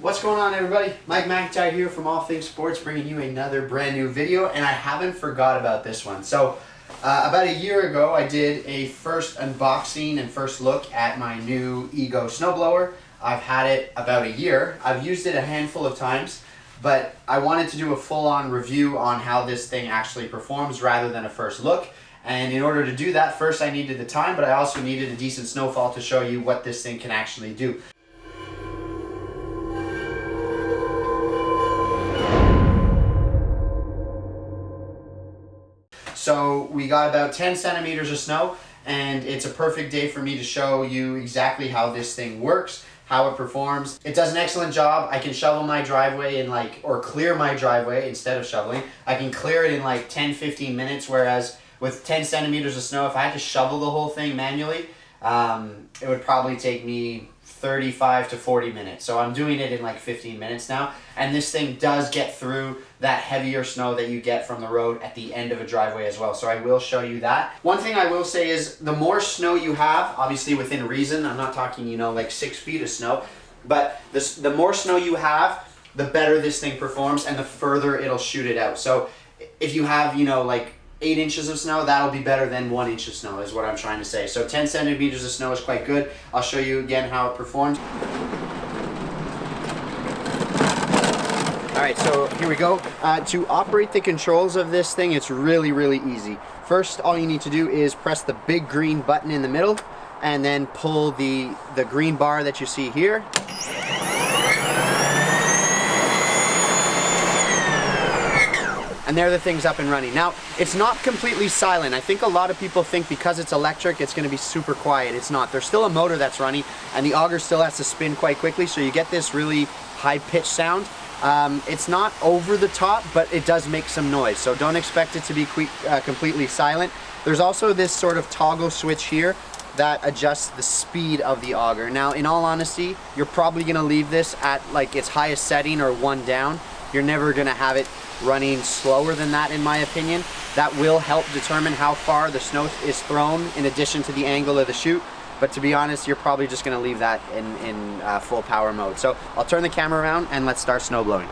What's going on, everybody? Mike McIntyre here from All Things Sports, bringing you another brand new video, and I haven't forgot about this one. So about a year ago I did a first unboxing and first look at my new Auger snowblower. I've had it about a year. I've used it a handful of times, but I wanted to do a full-on review on how this thing actually performs rather than a first look. And in order to do that, first I needed the time, but I also needed a decent snowfall to show you what this thing can actually do. So we got about 10 centimeters of snow, and it's a perfect day for me to show you exactly how this thing works, how it performs. It does an excellent job. I can shovel my driveway in or clear my driveway instead of shoveling. I can clear it in like 10-15 minutes, whereas with 10 centimeters of snow, if I had to shovel the whole thing manually, it would probably take me 35 to 40 minutes. So I'm doing it in like 15 minutes now, and this thing does get through that heavier snow that you get from the road at the end of a driveway as well. So I will show you that. One thing I will say is the more snow you have, obviously within reason, I'm not talking, like 6 feet of snow, but the more snow you have, the better this thing performs and the further it'll shoot it out. So if you have, like 8 inches of snow, that'll be better than 1 inch of snow is what I'm trying to say. So 10 centimeters of snow is quite good. I'll show you again how it performs. All right, so here we go. To operate the controls of this thing, it's really, really easy. First, all you need to do is press the big green button in the middle and then pull the green bar that you see here. And there the thing's up and running. Now, it's not completely silent. I think a lot of people think because it's electric, it's gonna be super quiet. It's not. There's still a motor that's running, and the auger still has to spin quite quickly, so you get this really high-pitched sound. It's not over the top, but it does make some noise, so don't expect it to be completely silent. There's also this sort of toggle switch here that adjusts the speed of the auger. Now, in all honesty, you're probably gonna leave this at like its highest setting or 1 down. You're never gonna have it running slower than that, in my opinion. That will help determine how far the snow is thrown in addition to the angle of the chute. But to be honest, you're probably just gonna leave that in full power mode. So I'll turn the camera around and let's start snow blowing.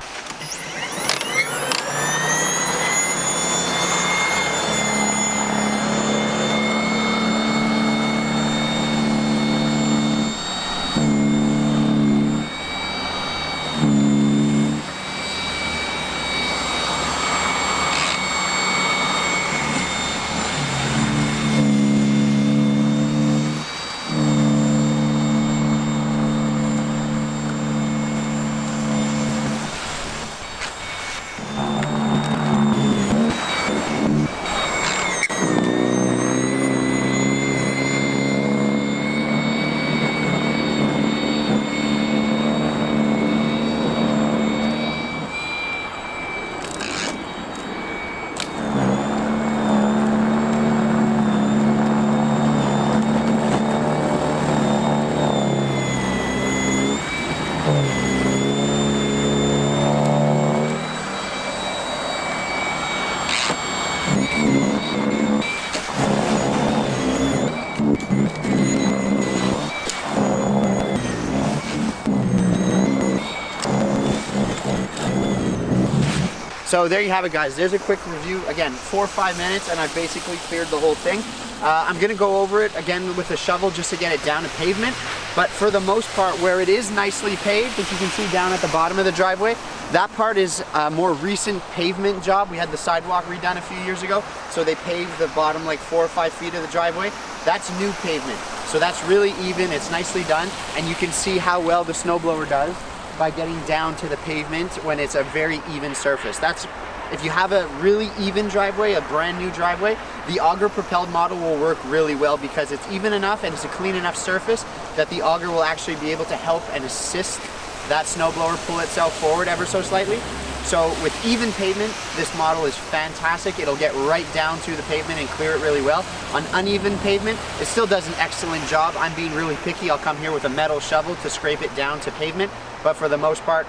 So there you have it, guys. There's a quick review. Again, 4 or 5 minutes and I've basically cleared the whole thing. I'm gonna go over it again with a shovel just to get it down to pavement. But for the most part, where it is nicely paved, as you can see down at the bottom of the driveway, that part is a more recent pavement job. We had the sidewalk redone a few years ago, so they paved the bottom like 4 or 5 feet of the driveway. That's new pavement. So that's really even, it's nicely done, and you can see how well the snowblower does by getting down to the pavement when it's a very even surface. That's, if you have a really even driveway, a brand new driveway, the Auger Propelled model will work really well because it's even enough and it's a clean enough surface that the auger will actually be able to help and assist that snowblower pull itself forward ever so slightly. So with even pavement, this model is fantastic. It'll get right down to the pavement and clear it really well. On uneven pavement, it still does an excellent job. I'm being really picky. I'll come here with a metal shovel to scrape it down to pavement. But for the most part,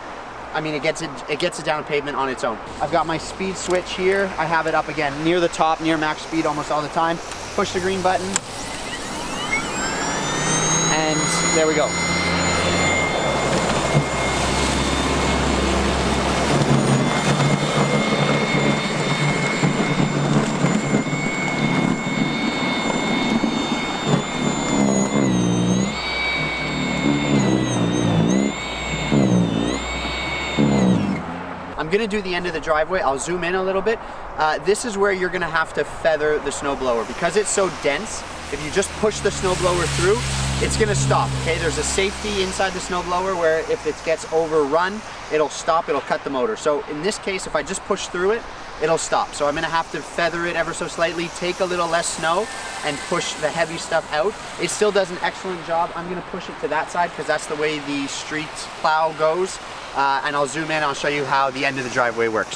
I mean, it gets it down to pavement on its own. I've got my speed switch here. I have it up again near the top, near max speed almost all the time. Push the green button. And there we go. I'm gonna do the end of the driveway. I'll zoom in a little bit. This is where you're gonna have to feather the snowblower. Because it's so dense, if you just push the snowblower through, it's gonna stop, okay? There's a safety inside the snowblower where if it gets overrun, it'll stop, it'll cut the motor. So in this case, if I just push through it, it'll stop. So I'm gonna have to feather it ever so slightly, take a little less snow, and push the heavy stuff out. It still does an excellent job. I'm gonna push it to that side because that's the way the street plow goes. And I'll zoom in, I'll show you how the end of the driveway works.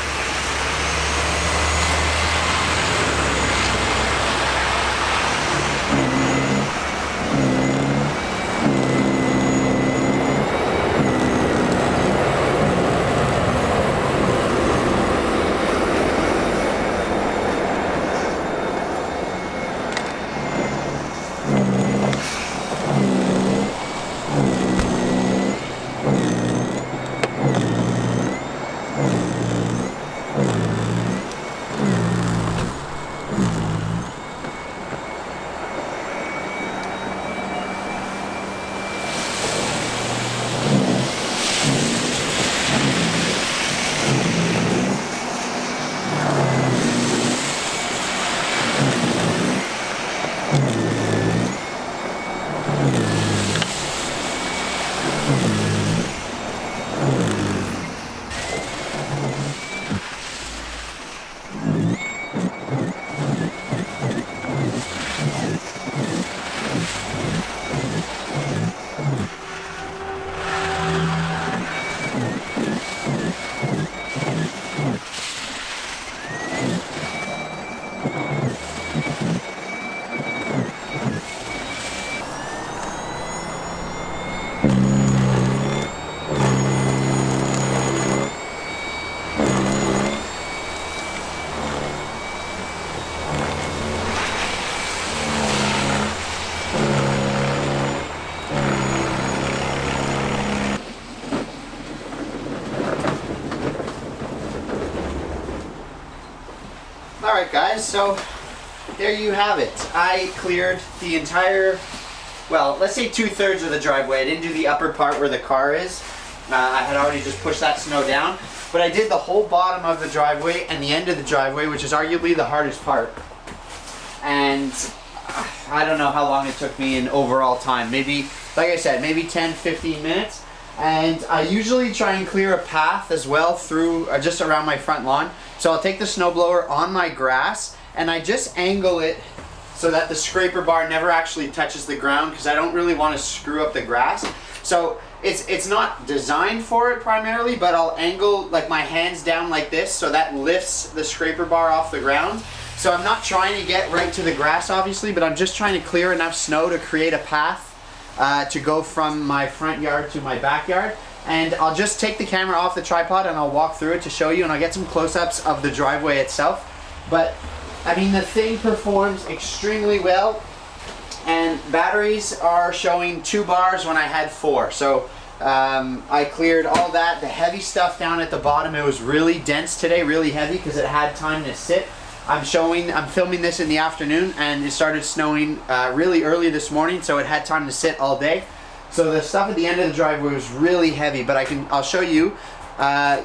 Alright guys, so there you have it. I cleared the entire, well, let's say 2/3 of the driveway. I didn't do the upper part where the car is. I had already just pushed that snow down. But I did the whole bottom of the driveway and the end of the driveway, which is arguably the hardest part. And I don't know how long it took me in overall time. Maybe, like I said, maybe 10-15 minutes. And I usually try and clear a path as well through, just around my front lawn. So I'll take the snowblower on my grass and I just angle it so that the scraper bar never actually touches the ground because I don't really want to screw up the grass. So it's not designed for it primarily, but I'll angle like my hands down like this so that lifts the scraper bar off the ground. So I'm not trying to get right to the grass obviously, but I'm just trying to clear enough snow to create a path to go from my front yard to my backyard. And I'll just take the camera off the tripod and I'll walk through it to show you, and I'll get some close-ups of the driveway itself. But I mean, the thing performs extremely well, and batteries are showing 2 bars when I had 4. So I cleared all that, the heavy stuff down at the bottom. It was really dense today, really heavy because it had time to sit. I'm filming this in the afternoon and it started snowing really early this morning, so it had time to sit all day. So the stuff at the end of the driveway was really heavy, but I'll show you,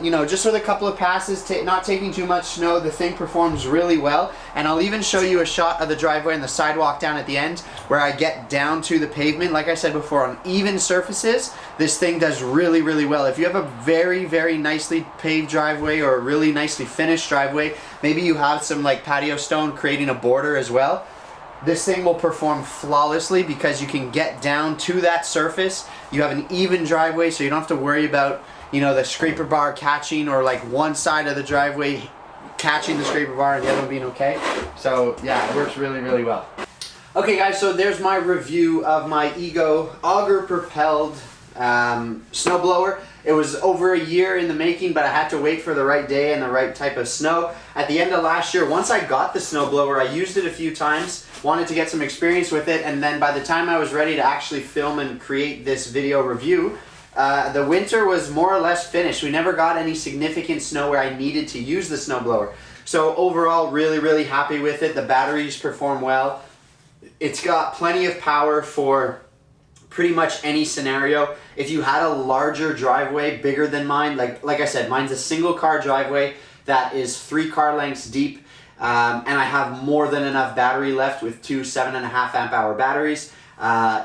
you know, just with a couple of passes, not taking too much snow, the thing performs really well. And I'll even show you a shot of the driveway and the sidewalk down at the end where I get down to the pavement. Like I said before, on even surfaces, this thing does really, really well. If you have a very, very nicely paved driveway or a really nicely finished driveway, maybe you have some like patio stone creating a border as well, this thing will perform flawlessly because you can get down to that surface. You have an even driveway, so you don't have to worry about, you know, the scraper bar catching, or like one side of the driveway catching the scraper bar and the other one being okay. So yeah, it works really, really well. Okay guys, so there's my review of my Auger Propelled Snowblower. It was over a year in the making, but I had to wait for the right day and the right type of snow. At the end of last year, once I got the snowblower, I used it a few times, wanted to get some experience with it, and then by the time I was ready to actually film and create this video review, the winter was more or less finished. We never got any significant snow where I needed to use the snowblower. So overall, really, really happy with it. The batteries perform well. It's got plenty of power for pretty much any scenario. If you had a larger driveway, bigger than mine, like I said, mine's a single car driveway that is 3 car lengths deep, and I have more than enough battery left with 2 7.5 amp hour batteries.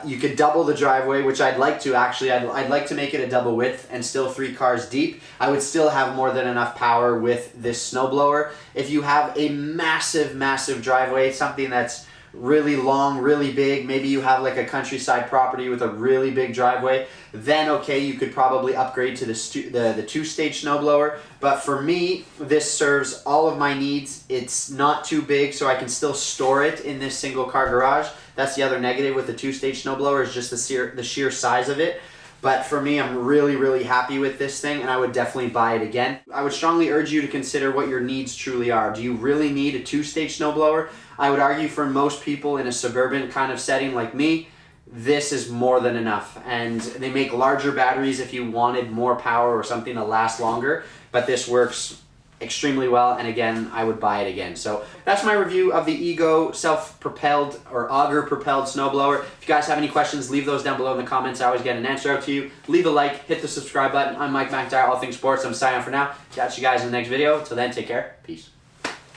You could double the driveway, which I'd like to actually. I'd like to make it a double width and still 3 cars deep. I would still have more than enough power with this snowblower. If you have a massive, massive driveway, something that's really long, really big, maybe you have like a countryside property with a really big driveway, then okay, you could probably upgrade to the 2-stage snowblower. But for me, this serves all of my needs. It's not too big, so I can still store it in this single car garage. That's the other negative with the 2-stage snowblower, is just the sheer size of it. But for me, I'm really, really happy with this thing, and I would definitely buy it again. I would strongly urge you to consider what your needs truly are. Do you really need a 2-stage snowblower? I would argue for most people in a suburban kind of setting like me, this is more than enough. And they make larger batteries if you wanted more power or something to last longer, but this works extremely well, and again, I would buy it again. So that's my review of the Ego self-propelled or Auger propelled snowblower. If you guys have any questions, leave those down below in the comments. I always get an answer out to you. Leave a like, hit the subscribe button. I'm Mike McIntyre, all things sports. I'm signing off for now. Catch you guys in the next video. Till then, take care. Peace.